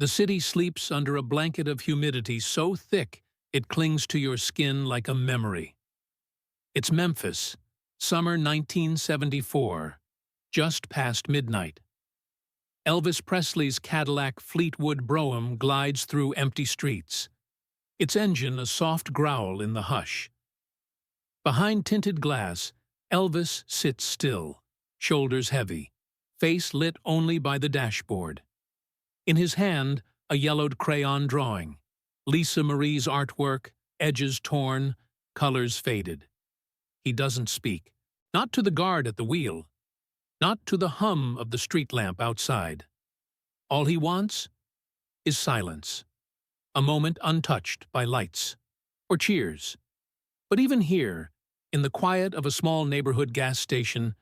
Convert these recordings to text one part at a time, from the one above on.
The city sleeps under a blanket of humidity so thick it clings to your skin like a memory. It's Memphis, summer 1974, just past midnight. Elvis Presley's Cadillac Fleetwood Brougham glides through empty streets, its engine a soft growl in the hush. Behind tinted glass, Elvis sits still, shoulders heavy, face lit only by the dashboard. In his hand, a yellowed crayon drawing, Lisa Marie's artwork, edges torn, colors faded. He doesn't speak, not to the guard at the wheel, not to the hum of the street lamp outside. All he wants is silence, a moment untouched by lights or cheers. But even here, in the quiet of a small neighborhood gas station,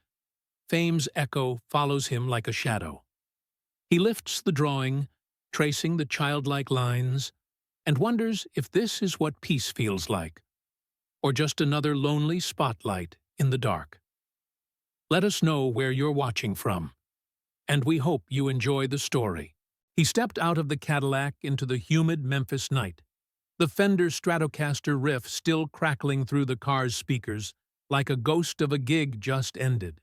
fame's echo follows him like a shadow. He lifts the drawing, tracing the childlike lines, and wonders if this is what peace feels like, or just another lonely spotlight in the dark. Let us know where you're watching from, and we hope you enjoy the story. He stepped out of the Cadillac into the humid Memphis night, the Fender Stratocaster riff still crackling through the car's speakers like a ghost of a gig just ended.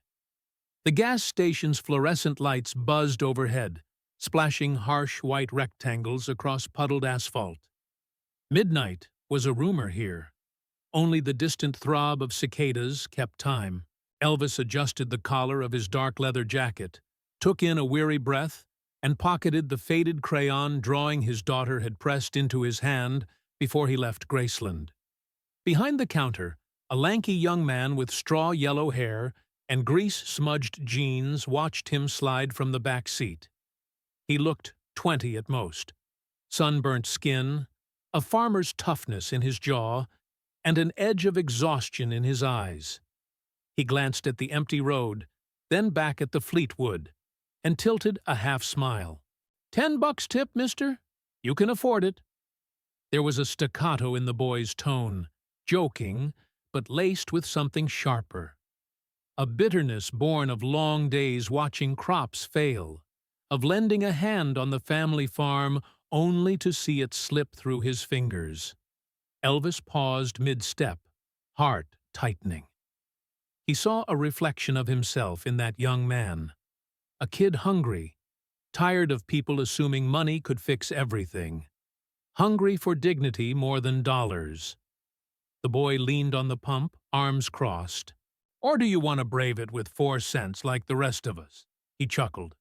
The gas station's fluorescent lights buzzed overhead, splashing harsh white rectangles across puddled asphalt. Midnight was a rumor here. Only the distant throb of cicadas kept time. Elvis adjusted the collar of his dark leather jacket, took in a weary breath, and pocketed the faded crayon drawing his daughter had pressed into his hand before he left Graceland. Behind the counter, a lanky young man with straw-yellow hair and grease-smudged jeans watched him slide from the back seat. He looked 20 at most. Sunburnt skin, a farmer's toughness in his jaw, and an edge of exhaustion in his eyes. He glanced at the empty road, then back at the Fleetwood, and tilted a half-smile. $10 tip, mister? You can afford it. There was a staccato in the boy's tone, joking, but laced with something sharper. A bitterness born of long days watching crops fail, of lending a hand on the family farm only to see it slip through his fingers. Elvis paused mid-step, heart tightening. He saw a reflection of himself in that young man, a kid hungry, tired of people assuming money could fix everything, hungry for dignity more than dollars. The boy leaned on the pump, arms crossed. Or do you want to brave it with 4 cents like the rest of us? He chuckled.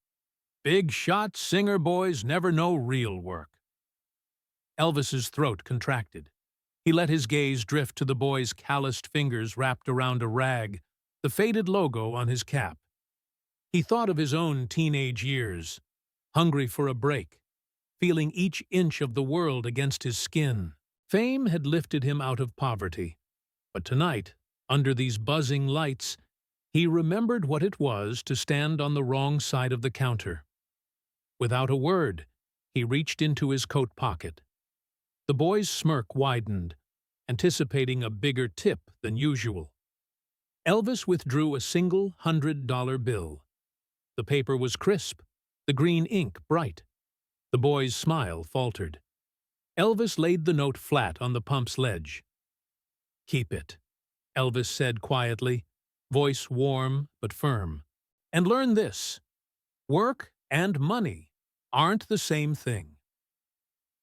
Big shot singer boys never know real work. Elvis's throat contracted. He let his gaze drift to the boy's calloused fingers wrapped around a rag, the faded logo on his cap. He thought of his own teenage years, hungry for a break, feeling each inch of the world against his skin. Fame had lifted him out of poverty, but tonight, under these buzzing lights, he remembered what it was to stand on the wrong side of the counter. Without a word, he reached into his coat pocket. The boy's smirk widened, anticipating a bigger tip than usual. Elvis withdrew a single $100 bill. The paper was crisp, the green ink bright. The boy's smile faltered. Elvis laid the note flat on the pump's ledge. Keep it, Elvis said quietly, voice warm but firm. And learn this. Work and money aren't the same thing.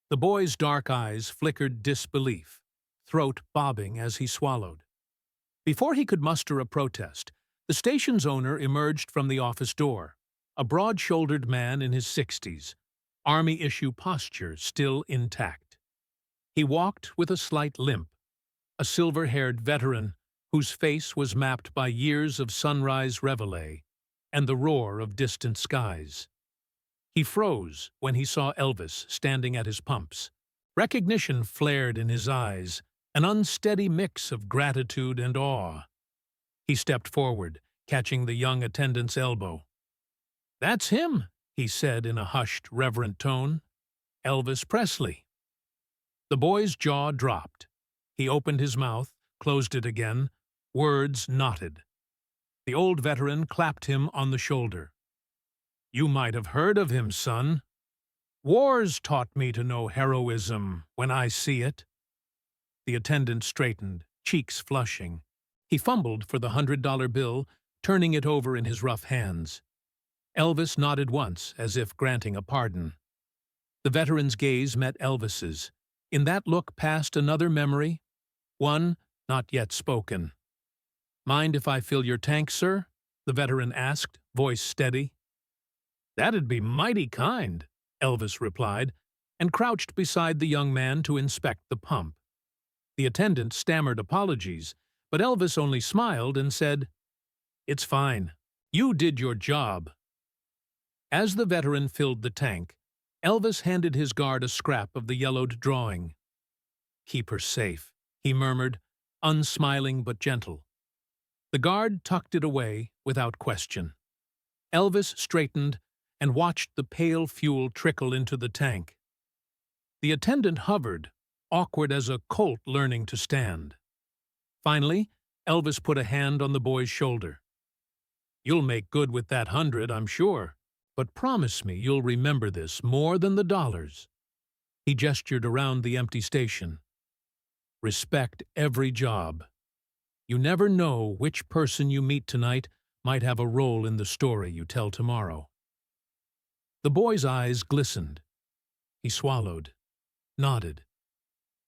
The boy's dark eyes flickered disbelief, throat bobbing as he swallowed. Before he could muster a protest, the station's owner emerged from the office door, a broad-shouldered man in his 60s, Army-issue posture still intact. He walked with a slight limp, a silver-haired veteran whose face was mapped by years of sunrise reveille and the roar of distant skies. He froze when he saw Elvis standing at his pumps. Recognition flared in his eyes, an unsteady mix of gratitude and awe. He stepped forward, catching the young attendant's elbow. "That's him," he said in a hushed, reverent tone. "Elvis Presley." The boy's jaw dropped. He opened his mouth, closed it again. Words knotted. The old veteran clapped him on the shoulder. "You might have heard of him, son." War's taught me to know heroism when I see it. The attendant straightened, cheeks flushing. He fumbled for the $100 bill, turning it over in his rough hands. Elvis nodded once, as if granting a pardon. The veteran's gaze met Elvis's. In that look passed another memory, one not yet spoken. "Mind if I fill your tank, sir?" the veteran asked, voice steady. "That'd be mighty kind," Elvis replied, and crouched beside the young man to inspect the pump. The attendant stammered apologies, but Elvis only smiled and said, "It's fine. You did your job." As the veteran filled the tank, Elvis handed his guard a scrap of the yellowed drawing. "Keep her safe," he murmured, unsmiling but gentle. The guard tucked it away without question. Elvis straightened and watched the pale fuel trickle into the tank. The attendant hovered, awkward as a colt learning to stand. Finally, Elvis put a hand on the boy's shoulder. "You'll make good with that 100, I'm sure, but promise me you'll remember this more than the dollars." He gestured around the empty station. "Respect every job. You never know which person you meet tonight might have a role in the story you tell tomorrow." The boy's eyes glistened. He swallowed, nodded.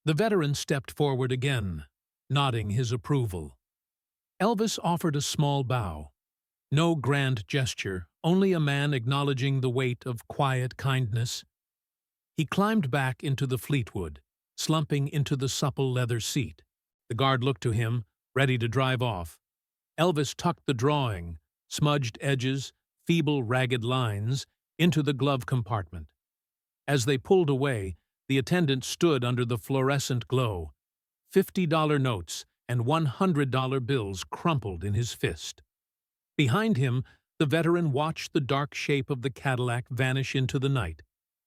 The veteran stepped forward again, nodding his approval. Elvis offered a small bow. No grand gesture, only a man acknowledging the weight of quiet kindness. He climbed back into the Fleetwood, slumping into the supple leather seat. The guard looked to him, ready to drive off. Elvis tucked the drawing, smudged edges, feeble ragged lines, into the glove compartment. As they pulled away, the attendant stood under the fluorescent glow, $50 notes and $100 bills crumpled in his fist. Behind him, the veteran watched the dark shape of the Cadillac vanish into the night,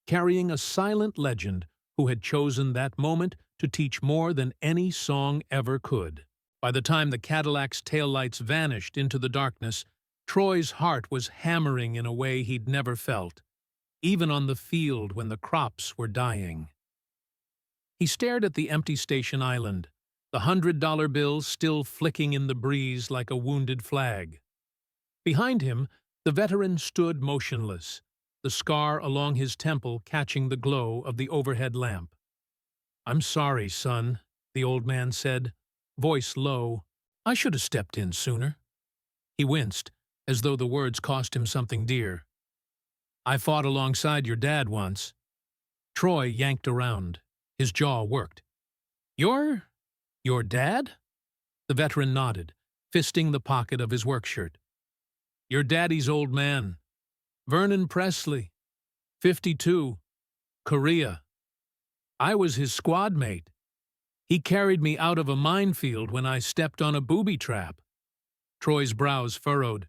carrying a silent legend who had chosen that moment to teach more than any song ever could. By the time the Cadillac's taillights vanished into the darkness, Troy's heart was hammering in a way he'd never felt, even on the field when the crops were dying. He stared at the empty station island, the $100 bill still flicking in the breeze like a wounded flag. Behind him, the veteran stood motionless, the scar along his temple catching the glow of the overhead lamp. "I'm sorry, son," the old man said, voice low. "I should have stepped in sooner." He winced, as though the words cost him something dear. "I fought alongside your dad once." Troy yanked around. His jaw worked. Your dad?" The veteran nodded, fisting the pocket of his work shirt. "Your daddy's old man. Vernon Presley. 52. Korea. I was his squad mate. He carried me out of a minefield when I stepped on a booby trap." Troy's brows furrowed.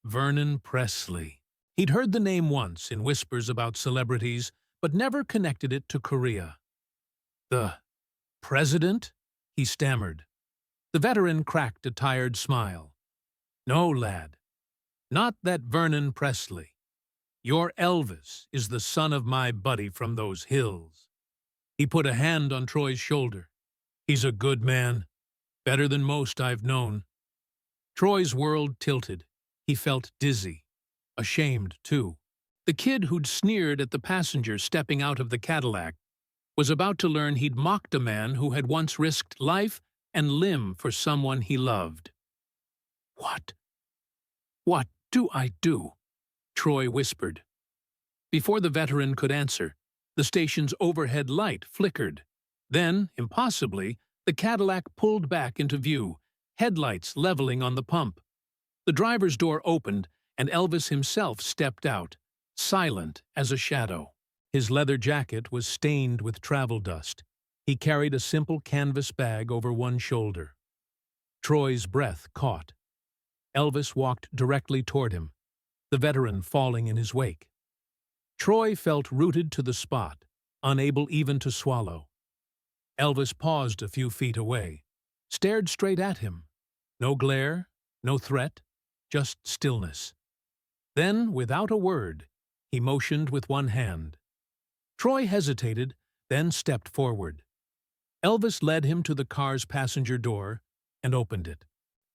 Vernon Presley. He'd heard the name once in whispers about celebrities, but never connected it to Korea. "The president?" he stammered. The veteran cracked a tired smile. "No, lad. Not that Vernon Presley. Your Elvis is the son of my buddy from those hills." He put a hand on Troy's shoulder. "He's a good man. Better than most I've known." Troy's world tilted. He felt dizzy. Ashamed, too. The kid who'd sneered at the passenger stepping out of the Cadillac was about to learn he'd mocked a man who had once risked life and limb for someone he loved. What do I do?" Troy whispered. Before the veteran could answer, the station's overhead light flickered. Then, impossibly, the Cadillac pulled back into view, headlights leveling on the pump. The driver's door opened, and Elvis himself stepped out, silent as a shadow. His leather jacket was stained with travel dust. He carried a simple canvas bag over one shoulder. Troy's breath caught. Elvis walked directly toward him, the veteran falling in his wake. Troy felt rooted to the spot, unable even to swallow. Elvis paused a few feet away, stared straight at him. No glare, no threat, just stillness. Then, without a word, he motioned with one hand. Troy hesitated, then stepped forward. Elvis led him to the car's passenger door and opened it.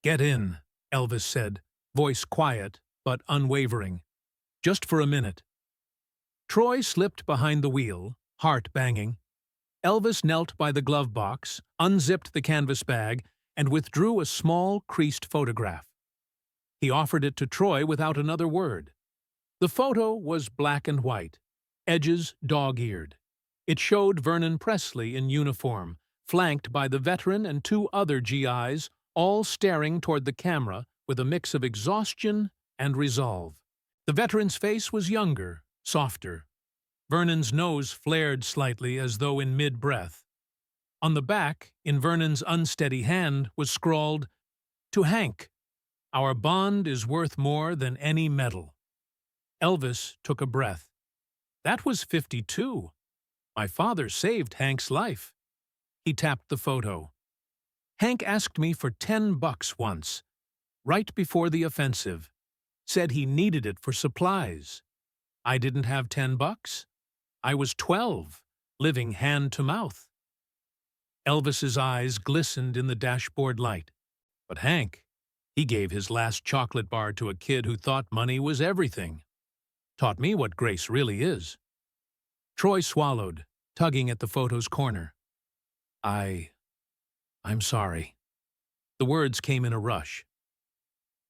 "Get in," Elvis said, voice quiet but unwavering. "Just for a minute." Troy slipped behind the wheel, heart banging. Elvis knelt by the glove box, unzipped the canvas bag, and withdrew a small, creased photograph. He offered it to Troy without another word. The photo was black and white, edges dog-eared. It showed Vernon Presley in uniform, flanked by the veteran and two other GIs, all staring toward the camera with a mix of exhaustion and resolve. The veteran's face was younger, softer. Vernon's nose flared slightly as though in mid-breath. On the back, in Vernon's unsteady hand, was scrawled, "To Hank, our bond is worth more than any medal." Elvis took a breath. That was 52. My father saved Hank's life. He tapped the photo. "Hank asked me for $10 once, right before the offensive. Said he needed it for supplies. I didn't have $10. I was 12, living hand to mouth." Elvis's eyes glistened in the dashboard light. "But Hank, he gave his last chocolate bar to a kid who thought money was everything. Taught me what grace really is." Troy swallowed, tugging at the photo's corner. I'm sorry." The words came in a rush.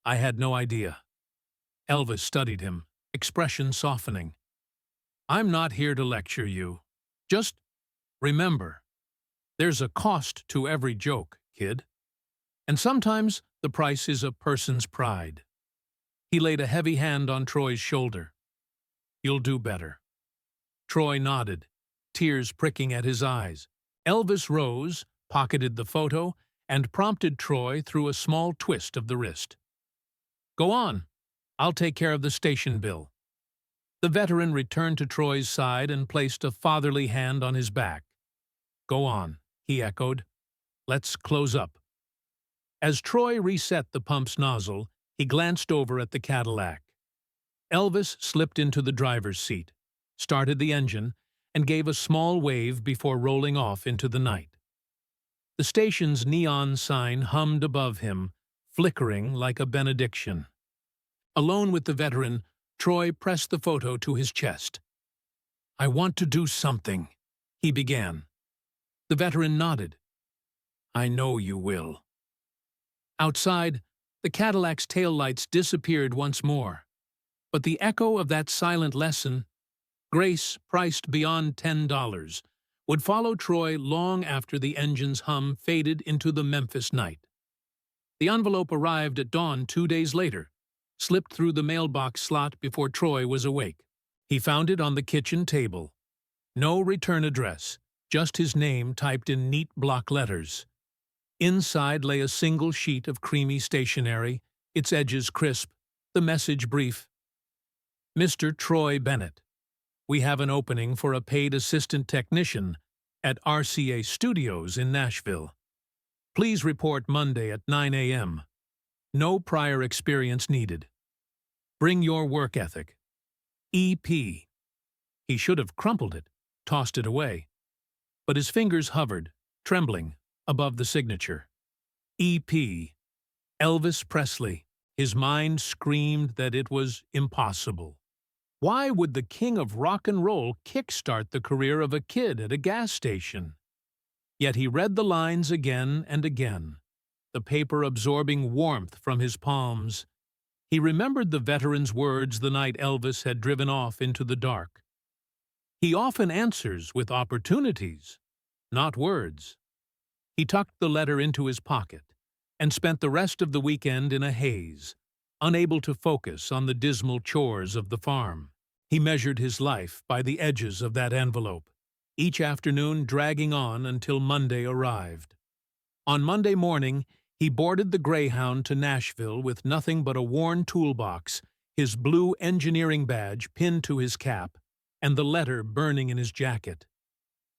"I had no idea." Elvis studied him, expression softening. "I'm not here to lecture you. Just remember, there's a cost to every joke, kid. And sometimes the price is a person's pride." He laid a heavy hand on Troy's shoulder. "You'll do better." Troy nodded, tears pricking at his eyes. Elvis rose, pocketed the photo, and prompted Troy through a small twist of the wrist. "Go on. I'll take care of the station bill." The veteran returned to Troy's side and placed a fatherly hand on his back. "Go on," he echoed. "Let's close up." As Troy reset the pump's nozzle, he glanced over at the Cadillac. Elvis slipped into the driver's seat, started the engine, and gave a small wave before rolling off into the night. The station's neon sign hummed above him, flickering like a benediction. Alone with the veteran, Troy pressed the photo to his chest. "I want to do something," he began. The veteran nodded. "I know you will." Outside, the Cadillac's taillights disappeared once more, but the echo of that silent lesson, grace priced beyond $10, would follow Troy long after the engine's hum faded into the Memphis night. The envelope arrived at dawn 2 days later, slipped through the mailbox slot before Troy was awake. He found it on the kitchen table. No return address, just his name typed in neat block letters. Inside lay a single sheet of creamy stationery, its edges crisp, the message brief. "Mr. Troy Bennett, we have an opening for a paid assistant technician at RCA Studios in Nashville. Please report Monday at 9 a.m. No prior experience needed. Bring your work ethic. E.P." He should have crumpled it, tossed it away. But his fingers hovered, trembling, above the signature. E.P. Elvis Presley. His mind screamed that it was impossible. Why would the king of rock and roll kickstart the career of a kid at a gas station? Yet he read the lines again and again, the paper absorbing warmth from his palms. He remembered the veteran's words the night Elvis had driven off into the dark. He often answers with opportunities, not words. He tucked the letter into his pocket and spent the rest of the weekend in a haze, unable to focus on the dismal chores of the farm. He measured his life by the edges of that envelope, each afternoon dragging on until Monday arrived. On Monday morning, he boarded the Greyhound to Nashville with nothing but a worn toolbox, his blue engineering badge pinned to his cap, and the letter burning in his jacket.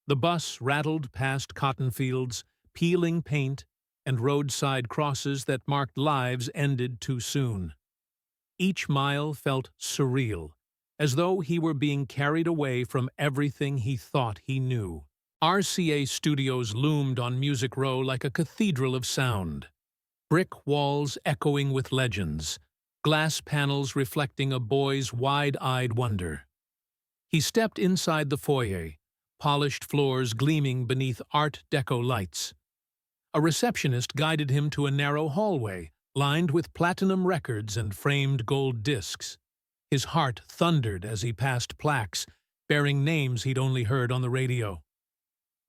The bus rattled past cotton fields, peeling paint, and roadside crosses that marked lives ended too soon. Each mile felt surreal, as though he were being carried away from everything he thought he knew. RCA Studios loomed on Music Row like a cathedral of sound. Brick walls echoing with legends, glass panels reflecting a boy's wide-eyed wonder. He stepped inside the foyer, polished floors gleaming beneath Art Deco lights. A receptionist guided him to a narrow hallway, lined with platinum records and framed gold discs. His heart thundered as he passed plaques, bearing names he'd only heard on the radio.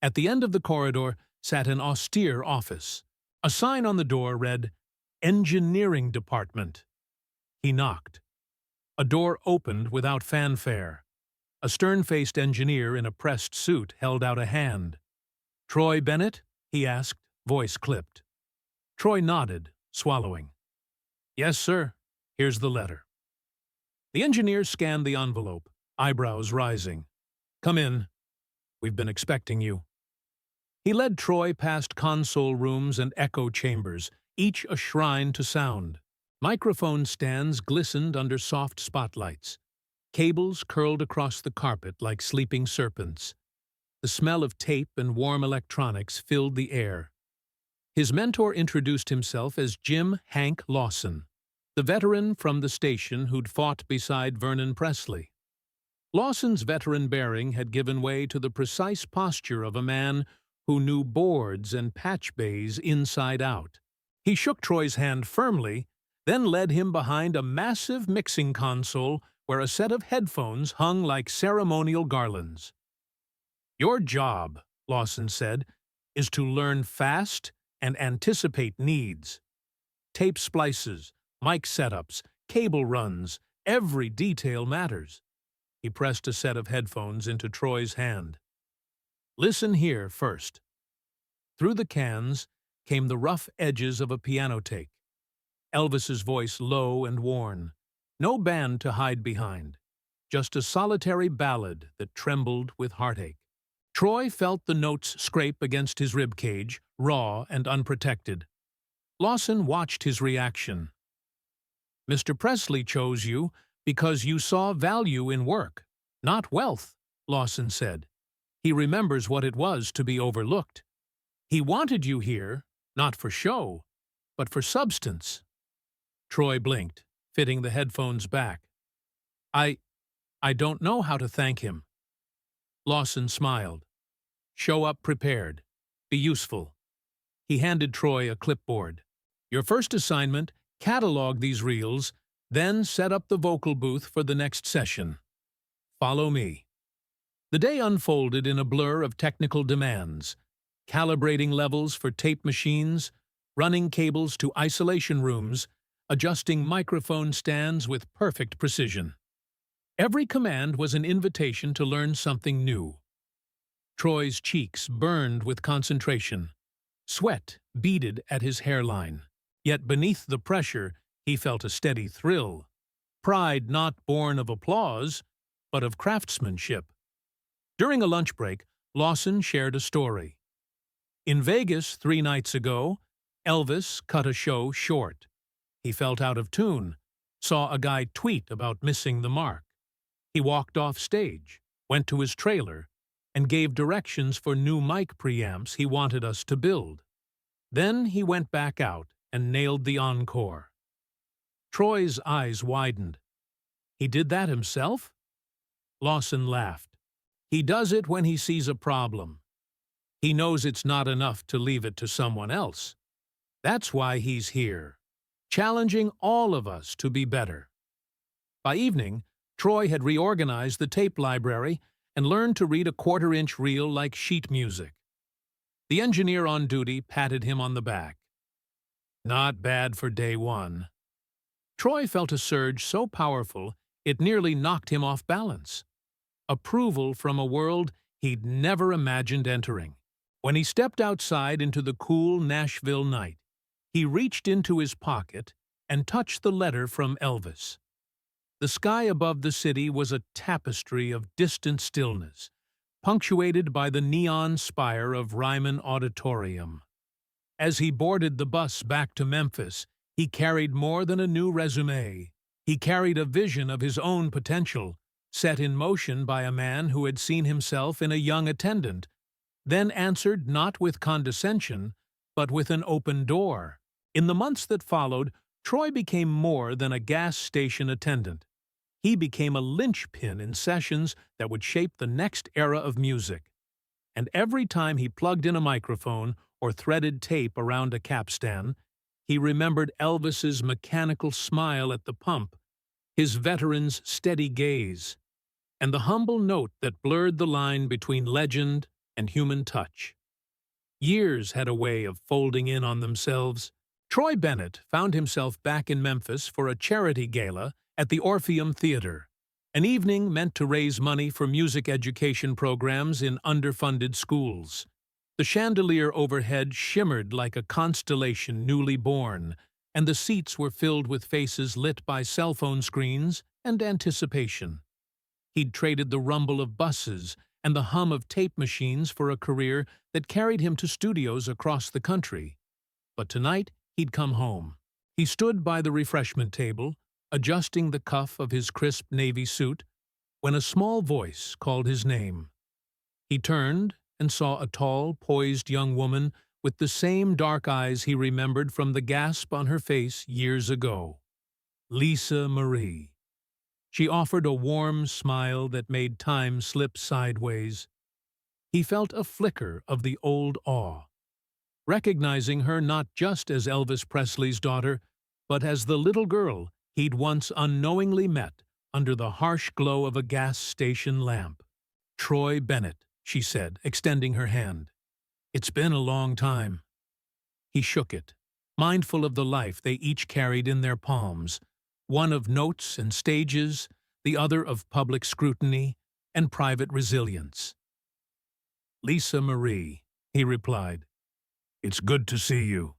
At the end of the corridor sat an austere office. A sign on the door read, "Engineering Department." He knocked. A door opened without fanfare. A stern-faced engineer in a pressed suit held out a hand. "Troy Bennett?" he asked, voice clipped. Troy nodded, swallowing. "Yes, sir. Here's the letter." The engineer scanned the envelope, eyebrows rising. "Come in. We've been expecting you." He led Troy past console rooms and echo chambers, each a shrine to sound. Microphone stands glistened under soft spotlights. Cables curled across the carpet like sleeping serpents. The smell of tape and warm electronics filled the air. His mentor introduced himself as Jim Hank Lawson, the veteran from the station who'd fought beside Vernon Presley. Lawson's veteran bearing had given way to the precise posture of a man who knew boards and patch bays inside out. He shook Troy's hand firmly, then led him behind a massive mixing console where a set of headphones hung like ceremonial garlands. "Your job," Lawson said, "is to learn fast and anticipate needs. Tape splices, mic setups, cable runs, every detail matters." He pressed a set of headphones into Troy's hand. "Listen here first." Through the cans came the rough edges of a piano take. Elvis's voice low and worn. No band to hide behind. Just a solitary ballad that trembled with heartache. Troy felt the notes scrape against his ribcage, raw and unprotected. Lawson watched his reaction. "Mr. Presley chose you because you saw value in work, not wealth," Lawson said. "He remembers what it was to be overlooked. He wanted you here, not for show, but for substance." Troy blinked, fitting the headphones back. I don't know how to thank him." Lawson smiled. "Show up prepared. Be useful." He handed Troy a clipboard. "Your first assignment, catalog these reels, then set up the vocal booth for the next session. Follow me." The day unfolded in a blur of technical demands. Calibrating levels for tape machines, running cables to isolation rooms, adjusting microphone stands with perfect precision. Every command was an invitation to learn something new. Troy's cheeks burned with concentration. Sweat beaded at his hairline. Yet beneath the pressure, he felt a steady thrill. Pride not born of applause, but of craftsmanship. During a lunch break, Lawson shared a story. In Vegas 3 nights ago, Elvis cut a show short. He felt out of tune, saw a guy tweet about missing the mark. He walked off stage, went to his trailer, and gave directions for new mic preamps he wanted us to build. Then he went back out and nailed the encore. Troy's eyes widened. "He did that himself?" Lawson laughed. "He does it when he sees a problem. He knows it's not enough to leave it to someone else. That's why he's here, challenging all of us to be better." By evening, Troy had reorganized the tape library and learned to read a 1/4-inch reel like sheet music. The engineer on duty patted him on the back. "Not bad for day one." Troy felt a surge so powerful it nearly knocked him off balance. Approval from a world he'd never imagined entering. When he stepped outside into the cool Nashville night, he reached into his pocket and touched the letter from Elvis. The sky above the city was a tapestry of distant stillness, punctuated by the neon spire of Ryman Auditorium. As he boarded the bus back to Memphis, he carried more than a new resume. He carried a vision of his own potential, set in motion by a man who had seen himself in a young attendant, then answered not with condescension, but with an open door. In the months that followed, Troy became more than a gas station attendant. He became a linchpin in sessions that would shape the next era of music. And every time he plugged in a microphone or threaded tape around a capstan, he remembered Elvis's mechanical smile at the pump, his veteran's steady gaze, and the humble note that blurred the line between legend and human touch. Years had a way of folding in on themselves. Troy Bennett found himself back in Memphis for a charity gala at the Orpheum Theater, an evening meant to raise money for music education programs in underfunded schools. The chandelier overhead shimmered like a constellation newly born, and the seats were filled with faces lit by cell phone screens and anticipation. He'd traded the rumble of buses and the hum of tape machines for a career that carried him to studios across the country. But tonight, he'd come home. He stood by the refreshment table, adjusting the cuff of his crisp navy suit, when a small voice called his name. He turned and saw a tall, poised young woman with the same dark eyes he remembered from the gasp on her face years ago. Lisa Marie. She offered a warm smile that made time slip sideways. He felt a flicker of the old awe, recognizing her not just as Elvis Presley's daughter, but as the little girl he'd once unknowingly met under the harsh glow of a gas station lamp. "Troy Bennett," she said, extending her hand. "It's been a long time." He shook it, mindful of the life they each carried in their palms, one of notes and stages, the other of public scrutiny and private resilience. "Lisa Marie," he replied. "It's good to see you."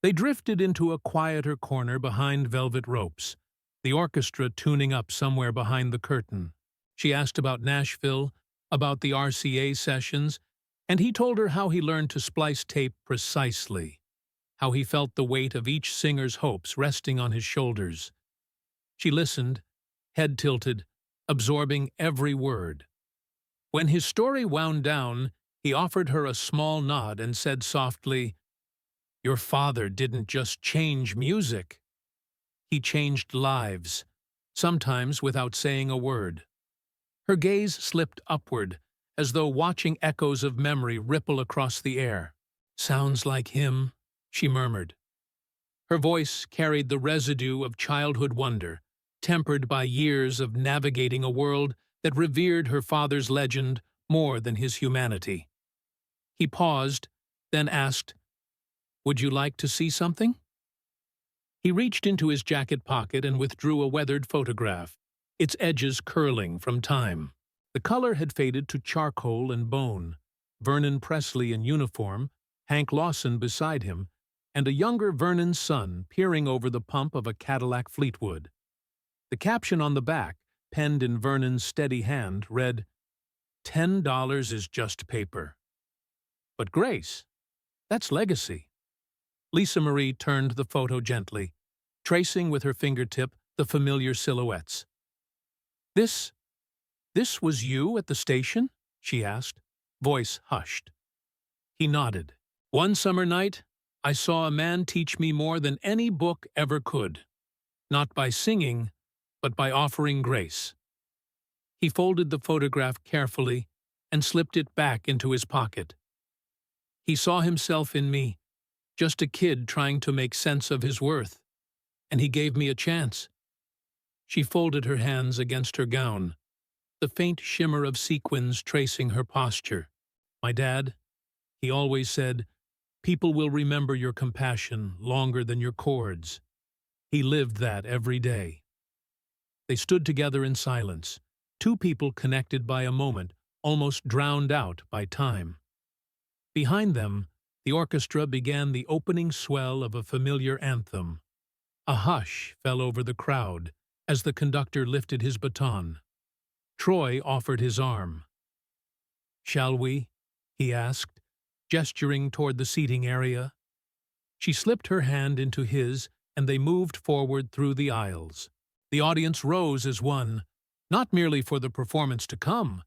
They drifted into a quieter corner behind velvet ropes, the orchestra tuning up somewhere behind the curtain. She asked about Nashville, about the RCA sessions, and he told her how he learned to splice tape precisely, how he felt the weight of each singer's hopes resting on his shoulders. She listened, head tilted, absorbing every word. When his story wound down, he offered her a small nod and said softly, "Your father didn't just change music. He changed lives, sometimes without saying a word." Her gaze slipped upward, as though watching echoes of memory ripple across the air. "Sounds like him," she murmured. Her voice carried the residue of childhood wonder, tempered by years of navigating a world that revered her father's legend more than his humanity. He paused, then asked, "Would you like to see something?" He reached into his jacket pocket and withdrew a weathered photograph, its edges curling from time. The color had faded to charcoal and bone. Vernon Presley in uniform, Hank Lawson beside him, and a younger Vernon's son peering over the pump of a Cadillac Fleetwood. The caption on the back, penned in Vernon's steady hand, read, $10 is just paper. But Grace, that's legacy. Lisa Marie turned the photo gently, tracing with her fingertip the familiar silhouettes. This was you at the station?" she asked, voice hushed. He nodded. "One summer night, I saw a man teach me more than any book ever could. Not by singing, but by offering grace." He folded the photograph carefully and slipped it back into his pocket. "He saw himself in me, just a kid trying to make sense of his worth, and he gave me a chance." She folded her hands against her gown, the faint shimmer of sequins tracing her posture. "My dad, he always said, people will remember your compassion longer than your chords. He lived that every day." They stood together in silence, two people connected by a moment, almost drowned out by time. Behind them, the orchestra began the opening swell of a familiar anthem. A hush fell over the crowd as the conductor lifted his baton. Troy offered his arm. "Shall we?" he asked, gesturing toward the seating area. She slipped her hand into his, and they moved forward through the aisles. The audience rose as one, not merely for the performance to come,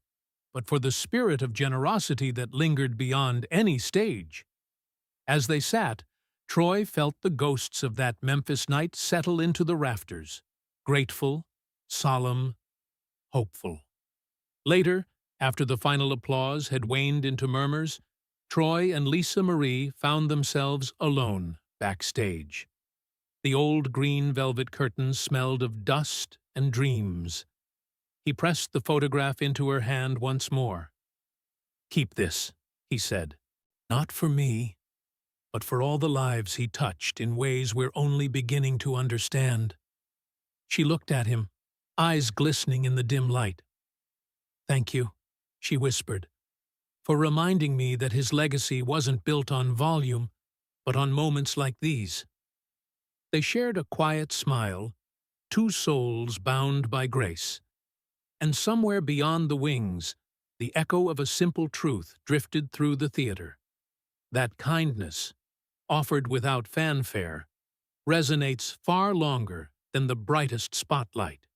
but for the spirit of generosity that lingered beyond any stage. As they sat, Troy felt the ghosts of that Memphis night settle into the rafters, grateful, solemn, hopeful. Later, after the final applause had waned into murmurs, Troy and Lisa Marie found themselves alone backstage. The old green velvet curtains smelled of dust and dreams. He pressed the photograph into her hand once more. "Keep this," he said. "Not for me, but for all the lives he touched in ways we're only beginning to understand." She looked at him, eyes glistening in the dim light. "Thank you," she whispered, "for reminding me that his legacy wasn't built on volume, but on moments like these." They shared a quiet smile, two souls bound by grace. And somewhere beyond the wings, the echo of a simple truth drifted through the theater. That kindness, offered without fanfare, resonates far longer than the brightest spotlight.